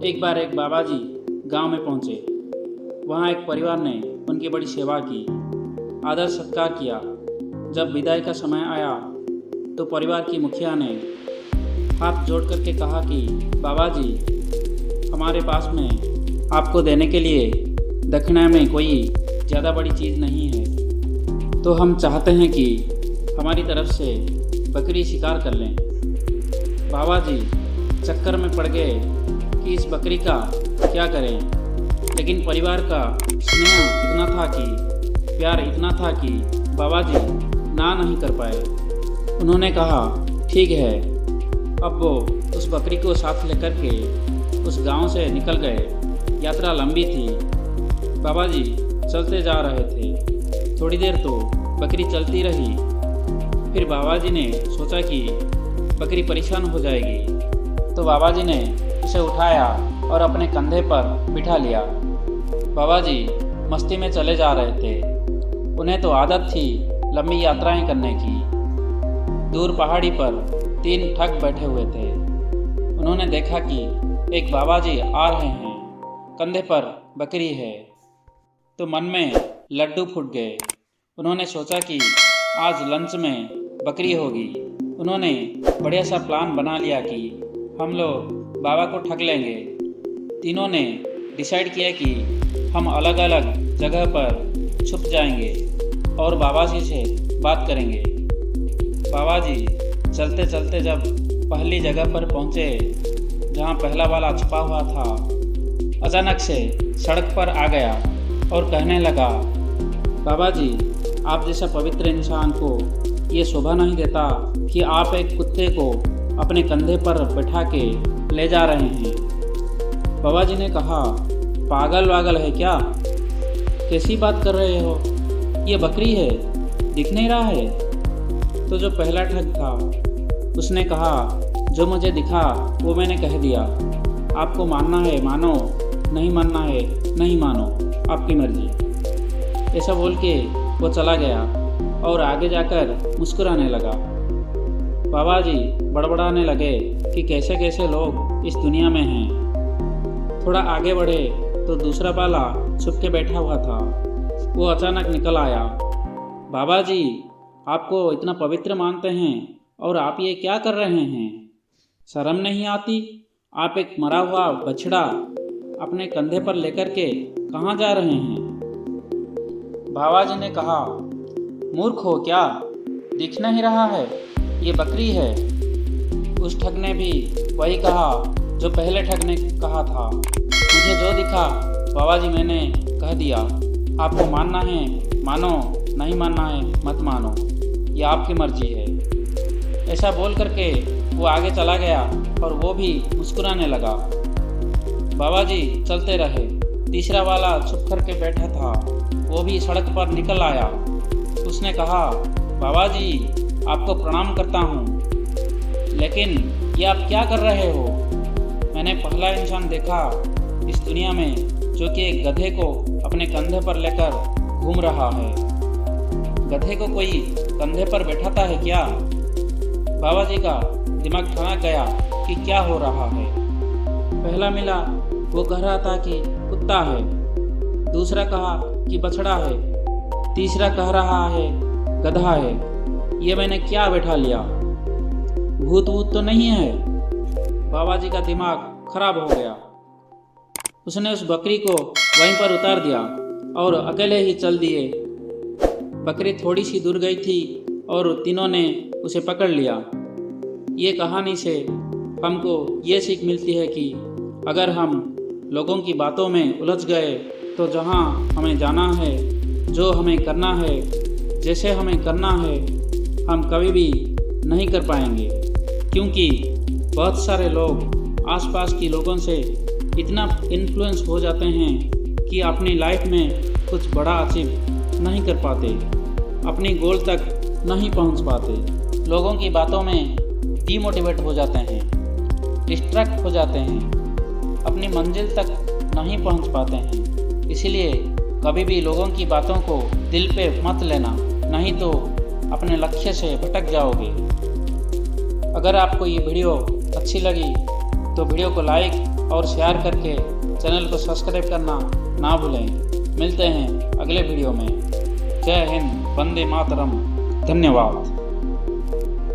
एक बार एक बाबा जी गांव में पहुंचे। वहां एक परिवार ने उनकी बड़ी सेवा की, आदर सत्कार किया। जब विदाई का समय आया तो परिवार की मुखिया ने हाथ जोड़ करके कहा कि बाबा जी, हमारे पास में आपको देने के लिए दक्षिणा में कोई ज़्यादा बड़ी चीज़ नहीं है, तो हम चाहते हैं कि हमारी तरफ से बकरी शिकार कर लें। बाबा जी चक्कर में पड़ गए कि इस बकरी का क्या करें, लेकिन परिवार का स्नेह इतना था कि प्यार इतना था कि बाबा जी ना नहीं कर पाए। उन्होंने कहा ठीक है। अब वो उस बकरी को साथ लेकर के उस गांव से निकल गए। यात्रा लंबी थी। बाबा जी चलते जा रहे थे। थोड़ी देर तो बकरी चलती रही। फिर बाबा जी ने सोचा कि बकरी परेशान हो जाएगी, तो बाबा जी ने उसे उठाया और अपने कंधे पर बिठा लिया। बाबा जी मस्ती में चले जा रहे थे। उन्हें तो आदत थी लंबी यात्राएं करने की। दूर पहाड़ी पर 3 ठग बैठे हुए थे। उन्होंने देखा कि एक बाबा जी आ रहे हैं, कंधे पर बकरी है, तो मन में लड्डू फूट गए। उन्होंने सोचा कि आज लंच में बकरी होगी। उन्होंने बढ़िया सा प्लान बना लिया कि हम लोग बाबा को ठग लेंगे। तीनों ने डिसाइड किया कि हम अलग अलग जगह पर छुप जाएंगे और बाबा जी से बात करेंगे। बाबा जी चलते चलते जब पहली जगह पर पहुंचे जहां पहला वाला छुपा हुआ था, अचानक से सड़क पर आ गया और कहने लगा, बाबा जी, आप जैसा पवित्र इंसान को ये शोभा नहीं देता कि आप एक कुत्ते को अपने कंधे पर बैठा के ले जा रहे हैं। बाबा जी ने कहा, पागल वागल है क्या? कैसी बात कर रहे हो? ये बकरी है, दिख नहीं रहा है? तो जो पहला ठग था उसने कहा, जो मुझे दिखा वो मैंने कह दिया। आपको मानना है मानो, नहीं मानना है नहीं मानो, आपकी मर्जी। ऐसा बोल के वो चला गया और आगे जाकर मुस्कुराने लगा। बाबा जी बड़बड़ाने लगे कि कैसे कैसे लोग इस दुनिया में हैं। थोड़ा आगे बढ़े तो दूसरा बाला छुप के बैठा हुआ था। वो अचानक निकल आया। बाबा जी, आपको इतना पवित्र मानते हैं और आप ये क्या कर रहे हैं? शर्म नहीं आती? आप एक मरा हुआ बछड़ा अपने कंधे पर लेकर के कहाँ जा रहे हैं? बाबा जी ने कहा, मूर्ख हो क्या? दिख नहीं रहा है? ये बकरी है। उस ठग ने भी वही कहा जो पहले ठग ने कहा था। मुझे जो दिखा बाबा जी मैंने कह दिया। आपको मानना है मानो, नहीं मानना है मत मानो, ये आपकी मर्जी है। ऐसा बोल करके वो आगे चला गया और वो भी मुस्कुराने लगा। बाबा जी चलते रहे। तीसरा वाला छुप करके बैठा था, वो भी सड़क पर निकल आया। उसने कहा, बाबा जी, आपको प्रणाम करता हूँ, लेकिन ये आप क्या कर रहे हो? मैंने पहला इंसान देखा इस दुनिया में जो कि एक गधे को अपने कंधे पर लेकर घूम रहा है। गधे को कोई कंधे पर बैठाता है क्या? बाबा जी का दिमाग ठनक गया कि क्या हो रहा है। पहला मिला वो कह रहा था कि कुत्ता है, दूसरा कहा कि बछड़ा है, तीसरा कह रहा है गधा है। ये मैंने क्या बैठा लिया? भूत वूत तो नहीं है? बाबा जी का दिमाग खराब हो गया। उसने उस बकरी को वहीं पर उतार दिया और अकेले ही चल दिए। बकरी थोड़ी सी दूर गई थी और तीनों ने उसे पकड़ लिया। ये कहानी से हमको ये सीख मिलती है कि अगर हम लोगों की बातों में उलझ गए तो जहाँ हमें जाना है, जो हमें करना है, जैसे हमें करना है, हम कभी भी नहीं कर पाएंगे। क्योंकि बहुत सारे लोग आसपास के लोगों से इतना इन्फ्लुएंस हो जाते हैं कि अपनी लाइफ में कुछ बड़ा अचीव नहीं कर पाते, अपनी गोल तक नहीं पहुंच पाते। लोगों की बातों में डीमोटिवेट हो जाते हैं, डिस्ट्रैक्ट हो जाते हैं, अपनी मंजिल तक नहीं पहुंच पाते हैं। इसलिए कभी भी लोगों की बातों को दिल पे मत लेना, नहीं तो अपने लक्ष्य से भटक जाओगे। अगर आपको ये वीडियो अच्छी लगी तो वीडियो को लाइक और शेयर करके चैनल को सब्सक्राइब करना ना भूलें। मिलते हैं अगले वीडियो में। जय हिंद, वंदे मातरम। धन्यवाद।